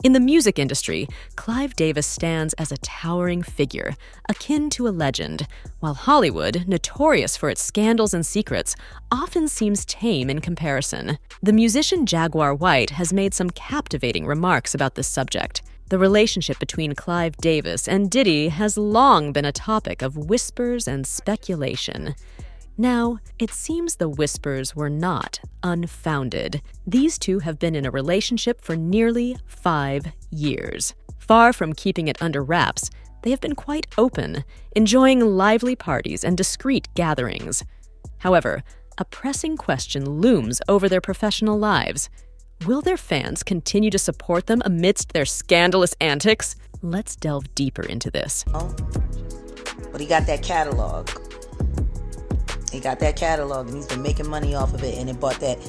In the music industry, Clive Davis stands as a towering figure, akin to a legend, while Hollywood, notorious for its scandals and secrets, often seems tame in comparison. The musician Jaguar White has made some captivating remarks about this subject. The relationship between Clive Davis and Diddy has long been a topic of whispers and speculation. Now, it seems the whispers were not unfounded. These two have been in a relationship for nearly 5 years. Far from keeping it under wraps, they have been quite open, enjoying lively parties and discreet gatherings. However, a pressing question looms over their professional lives. Will their fans continue to support them amidst their scandalous antics? Let's delve deeper into this. But he got that catalog. He got that catalog and he's been making money off of it, and it bought that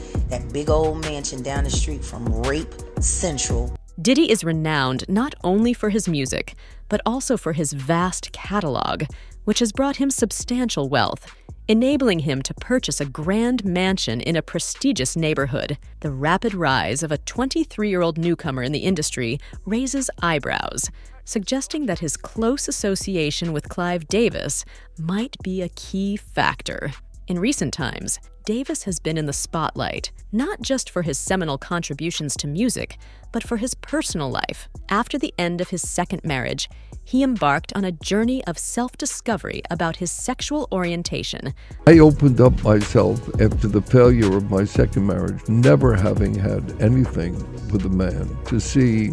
big old mansion down the street from Rape Central. Diddy is renowned not only for his music, but also for his vast catalog, which has brought him substantial wealth, enabling him to purchase a grand mansion in a prestigious neighborhood. The rapid rise of a 23-year-old newcomer in the industry raises eyebrows, suggesting that his close association with Clive Davis might be a key factor. In recent times, Davis has been in the spotlight, not just for his seminal contributions to music, but for his personal life. After the end of his second marriage, he embarked on a journey of self-discovery about his sexual orientation. I opened up myself after the failure of my second marriage, never having had anything with a man, to see,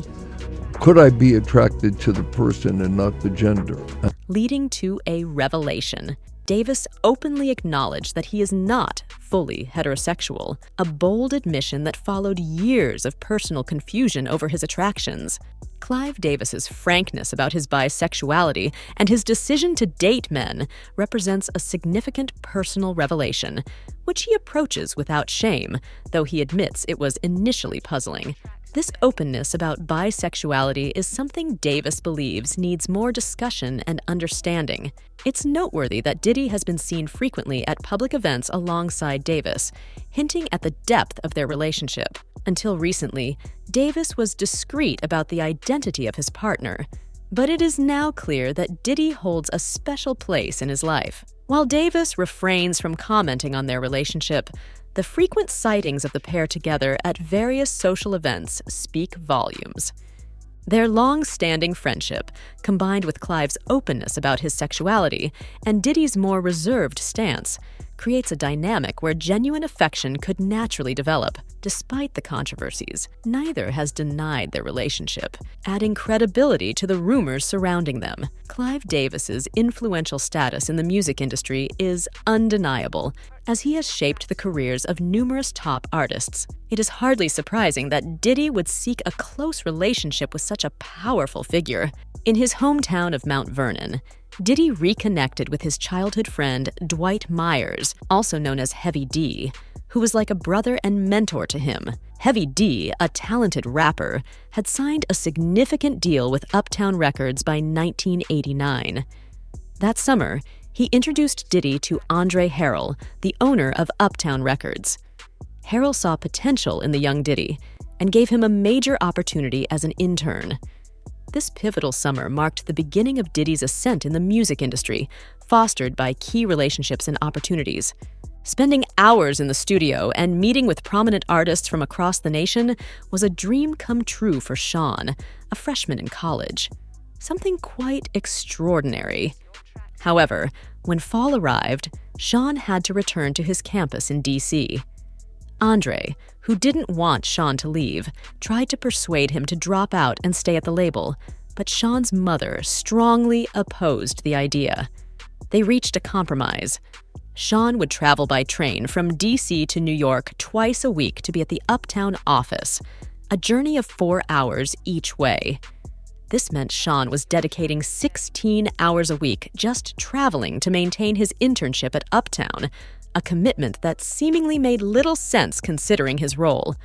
could I be attracted to the person and not the gender? Leading to a revelation. Davis openly acknowledged that he is not fully heterosexual, a bold admission that followed years of personal confusion over his attractions. Clive Davis's frankness about his bisexuality and his decision to date men represents a significant personal revelation, which he approaches without shame, though he admits it was initially puzzling. This openness about bisexuality is something Davis believes needs more discussion and understanding. It's noteworthy that Diddy has been seen frequently at public events alongside Davis, hinting at the depth of their relationship. Until recently, Davis was discreet about the identity of his partner, but it is now clear that Diddy holds a special place in his life. While Davis refrains from commenting on their relationship, the frequent sightings of the pair together at various social events speak volumes. Their long-standing friendship, combined with Clive's openness about his sexuality and Diddy's more reserved stance, creates a dynamic where genuine affection could naturally develop. Despite the controversies, neither has denied their relationship, adding credibility to the rumors surrounding them. Clive Davis's influential status in the music industry is undeniable, as he has shaped the careers of numerous top artists. It is hardly surprising that Diddy would seek a close relationship with such a powerful figure. In his hometown of Mount Vernon, Diddy reconnected with his childhood friend Dwight Myers, also known as Heavy D, who was like a brother and mentor to him. Heavy D, a talented rapper, had signed a significant deal with Uptown Records by 1989. That summer, he introduced Diddy to Andre Harrell, the owner of Uptown Records. Harrell saw potential in the young Diddy and gave him a major opportunity as an intern. This pivotal summer marked the beginning of Diddy's ascent in the music industry, fostered by key relationships and opportunities. Spending hours in the studio and meeting with prominent artists from across the nation was a dream come true for Sean, a freshman in college. Something quite extraordinary. However, when fall arrived, Sean had to return to his campus in D.C. Andre, who didn't want Sean to leave, tried to persuade him to drop out and stay at the label, but Sean's mother strongly opposed the idea. They reached a compromise. Sean would travel by train from D.C. to New York twice a week to be at the Uptown office, a journey of 4 hours each way. This meant Sean was dedicating 16 hours a week just traveling to maintain his internship at Uptown, a commitment that seemingly made little sense considering his role.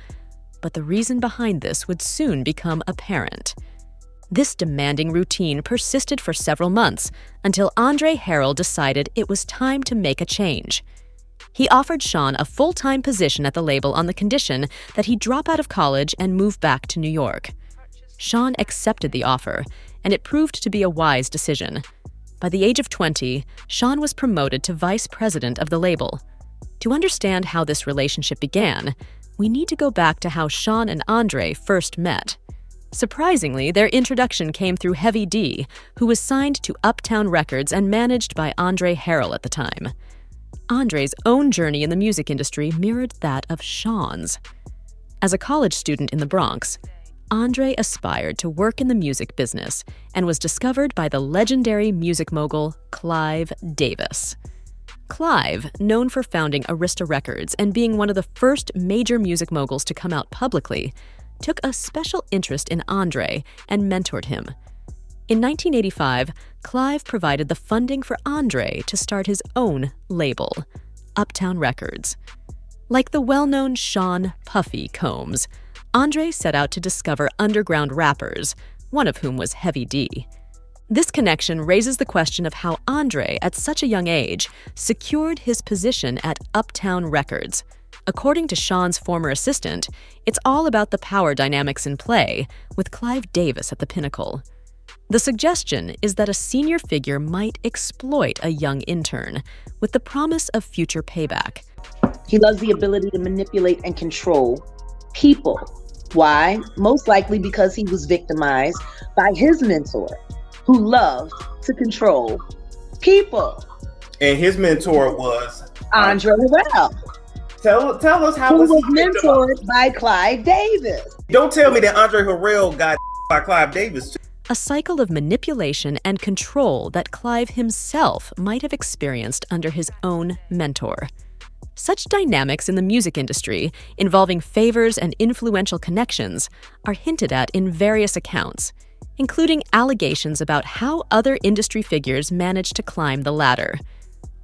But the reason behind this would soon become apparent. This demanding routine persisted for several months until Andre Harrell decided it was time to make a change. He offered Sean a full-time position at the label on the condition that he drop out of college and move back to New York. Sean accepted the offer, and it proved to be a wise decision. By the age of 20, Sean was promoted to vice president of the label. To understand how this relationship began, we need to go back to how Sean and Andre first met. Surprisingly, their introduction came through Heavy D, who was signed to Uptown Records and managed by Andre Harrell at the time. Andre's own journey in the music industry mirrored that of Sean's. As a college student in the Bronx, Andre aspired to work in the music business and was discovered by the legendary music mogul Clive Davis. Clive, known for founding Arista Records and being one of the first major music moguls to come out publicly, took a special interest in Andre and mentored him. In 1985, Clive provided the funding for Andre to start his own label, Uptown Records. Like the well-known Sean Puffy Combs, Andre set out to discover underground rappers, one of whom was Heavy D. This connection raises the question of how Andre, at such a young age, secured his position at Uptown Records. According to Sean's former assistant, it's all about the power dynamics in play, with Clive Davis at the pinnacle. The suggestion is that a senior figure might exploit a young intern, with the promise of future payback. He loves the ability to manipulate and control people. Why? Most likely because he was victimized by his mentor, who loved to control people. And his mentor was Andre Harrell. Tell us how who was he mentored by Clive Davis. Don't tell me that Andre Harrell got by Clive Davis too. A cycle of manipulation and control that Clive himself might have experienced under his own mentor. Such dynamics in the music industry, involving favors and influential connections, are hinted at in various accounts, including allegations about how other industry figures managed to climb the ladder.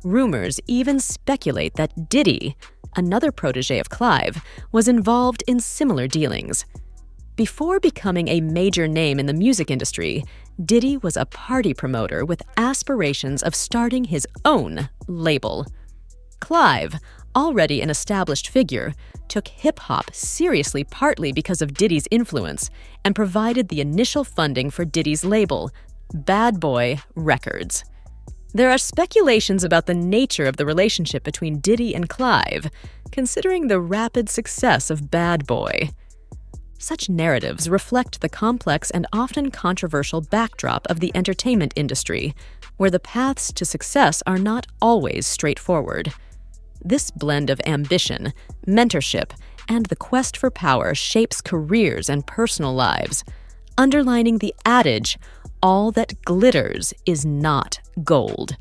Rumors even speculate that Diddy, another protege of Clive, was involved in similar dealings. Before becoming a major name in the music industry, Diddy was a party promoter with aspirations of starting his own label. Clive, already an established figure, took hip-hop seriously partly because of Diddy's influence and provided the initial funding for Diddy's label, Bad Boy Records. There are speculations about the nature of the relationship between Diddy and Clive, considering the rapid success of Bad Boy. Such narratives reflect the complex and often controversial backdrop of the entertainment industry, where the paths to success are not always straightforward. This blend of ambition, mentorship, and the quest for power shapes careers and personal lives, underlining the adage, "All that glitters is not gold."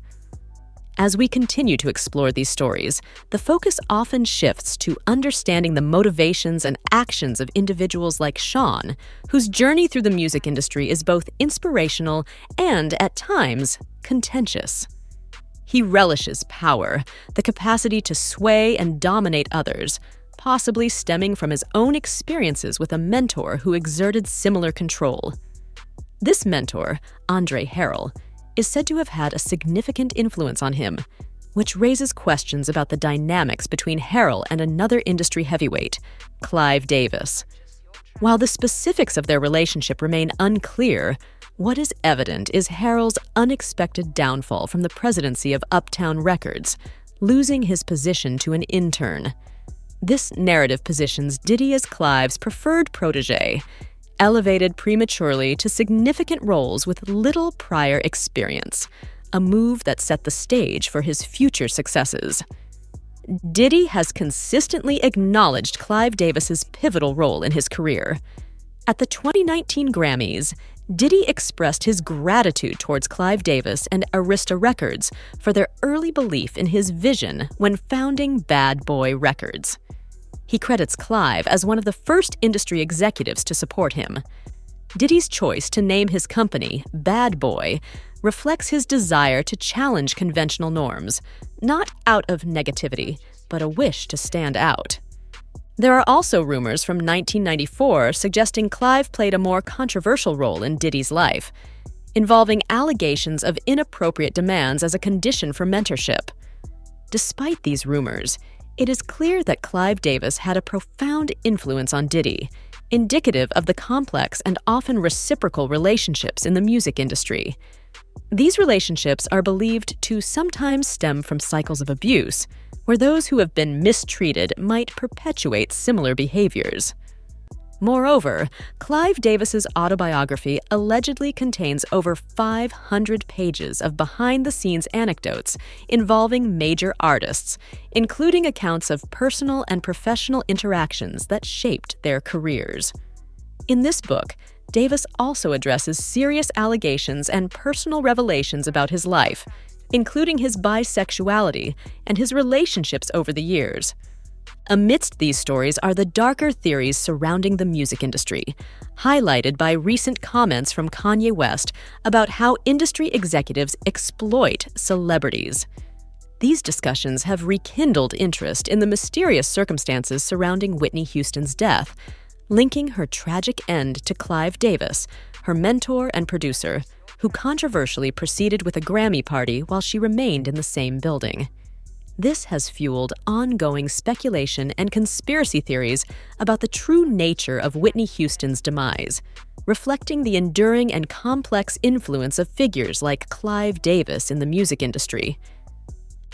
As we continue to explore these stories, the focus often shifts to understanding the motivations and actions of individuals like Sean, whose journey through the music industry is both inspirational and, at times, contentious. He relishes power, the capacity to sway and dominate others, possibly stemming from his own experiences with a mentor who exerted similar control. This mentor, Andre Harrell, is said to have had a significant influence on him, which raises questions about the dynamics between Harrell and another industry heavyweight, Clive Davis. While the specifics of their relationship remain unclear, what is evident is Harrell's unexpected downfall from the presidency of Uptown Records, losing his position to an intern. This narrative positions Diddy as Clive's preferred protege, elevated prematurely to significant roles with little prior experience, a move that set the stage for his future successes. Diddy has consistently acknowledged Clive Davis's pivotal role in his career. At the 2019 Grammys, Diddy expressed his gratitude towards Clive Davis and Arista Records for their early belief in his vision when founding Bad Boy Records. He credits Clive as one of the first industry executives to support him. Diddy's choice to name his company Bad Boy reflects his desire to challenge conventional norms, not out of negativity, but a wish to stand out. There are also rumors from 1994 suggesting Clive played a more controversial role in Diddy's life, involving allegations of inappropriate demands as a condition for mentorship. Despite these rumors, it is clear that Clive Davis had a profound influence on Diddy, indicative of the complex and often reciprocal relationships in the music industry. These relationships are believed to sometimes stem from cycles of abuse, where those who have been mistreated might perpetuate similar behaviors. Moreover, Clive Davis's autobiography allegedly contains over 500 pages of behind-the-scenes anecdotes involving major artists, including accounts of personal and professional interactions that shaped their careers. In this book, Davis also addresses serious allegations and personal revelations about his life, including his bisexuality and his relationships over the years. Amidst these stories are the darker theories surrounding the music industry, highlighted by recent comments from Kanye West about how industry executives exploit celebrities. These discussions have rekindled interest in the mysterious circumstances surrounding Whitney Houston's death, linking her tragic end to Clive Davis, her mentor and producer, who controversially proceeded with a Grammy party while she remained in the same building. This has fueled ongoing speculation and conspiracy theories about the true nature of Whitney Houston's demise, reflecting the enduring and complex influence of figures like Clive Davis in the music industry.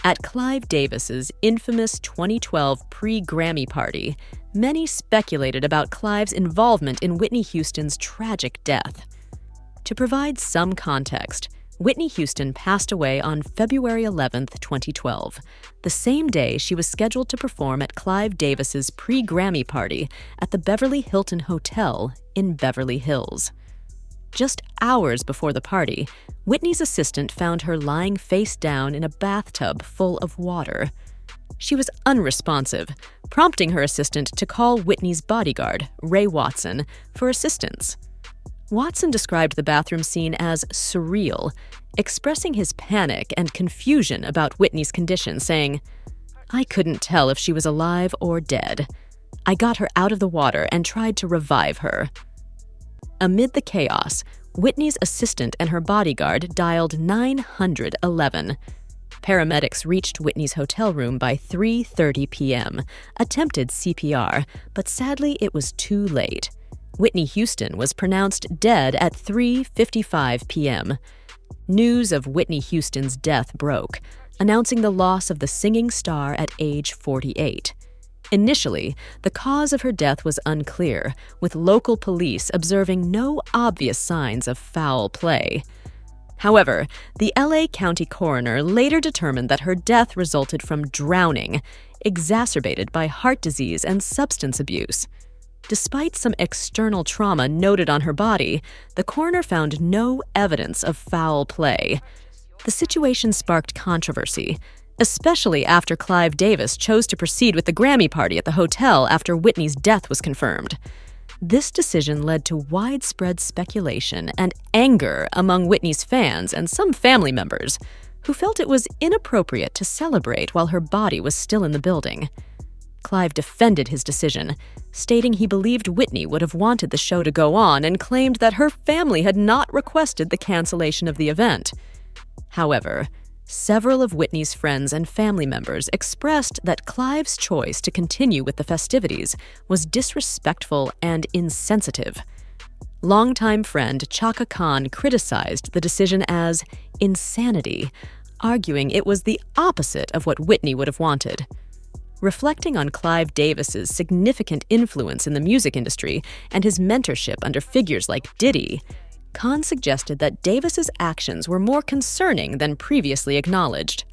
At Clive Davis's infamous 2012 pre-Grammy party, many speculated about Clive's involvement in Whitney Houston's tragic death. To provide some context, Whitney Houston passed away on February 11, 2012, the same day she was scheduled to perform at Clive Davis's pre-Grammy party at the Beverly Hilton Hotel in Beverly Hills. Just hours before the party, Whitney's assistant found her lying face down in a bathtub full of water. She was unresponsive, prompting her assistant to call Whitney's bodyguard, Ray Watson, for assistance. Watson described the bathroom scene as surreal, expressing his panic and confusion about Whitney's condition, saying, "I couldn't tell if she was alive or dead. I got her out of the water and tried to revive her." Amid the chaos, Whitney's assistant and her bodyguard dialed 911. Paramedics reached Whitney's hotel room by 3:30 p.m., attempted CPR, but sadly it was too late. Whitney Houston was pronounced dead at 3:55 p.m. News of Whitney Houston's death broke, announcing the loss of the singing star at age 48. Initially, the cause of her death was unclear, with local police observing no obvious signs of foul play. However, the LA County coroner later determined that her death resulted from drowning, exacerbated by heart disease and substance abuse. Despite some external trauma noted on her body, the coroner found no evidence of foul play. The situation sparked controversy, especially after Clive Davis chose to proceed with the Grammy party at the hotel after Whitney's death was confirmed. This decision led to widespread speculation and anger among Whitney's fans and some family members, who felt it was inappropriate to celebrate while her body was still in the building. Clive defended his decision, stating he believed Whitney would have wanted the show to go on and claimed that her family had not requested the cancellation of the event. However, several of Whitney's friends and family members expressed that Clive's choice to continue with the festivities was disrespectful and insensitive. Longtime friend Chaka Khan criticized the decision as insanity, arguing it was the opposite of what Whitney would have wanted. Reflecting on Clive Davis's significant influence in the music industry and his mentorship under figures like Diddy, Khan suggested that Davis's actions were more concerning than previously acknowledged.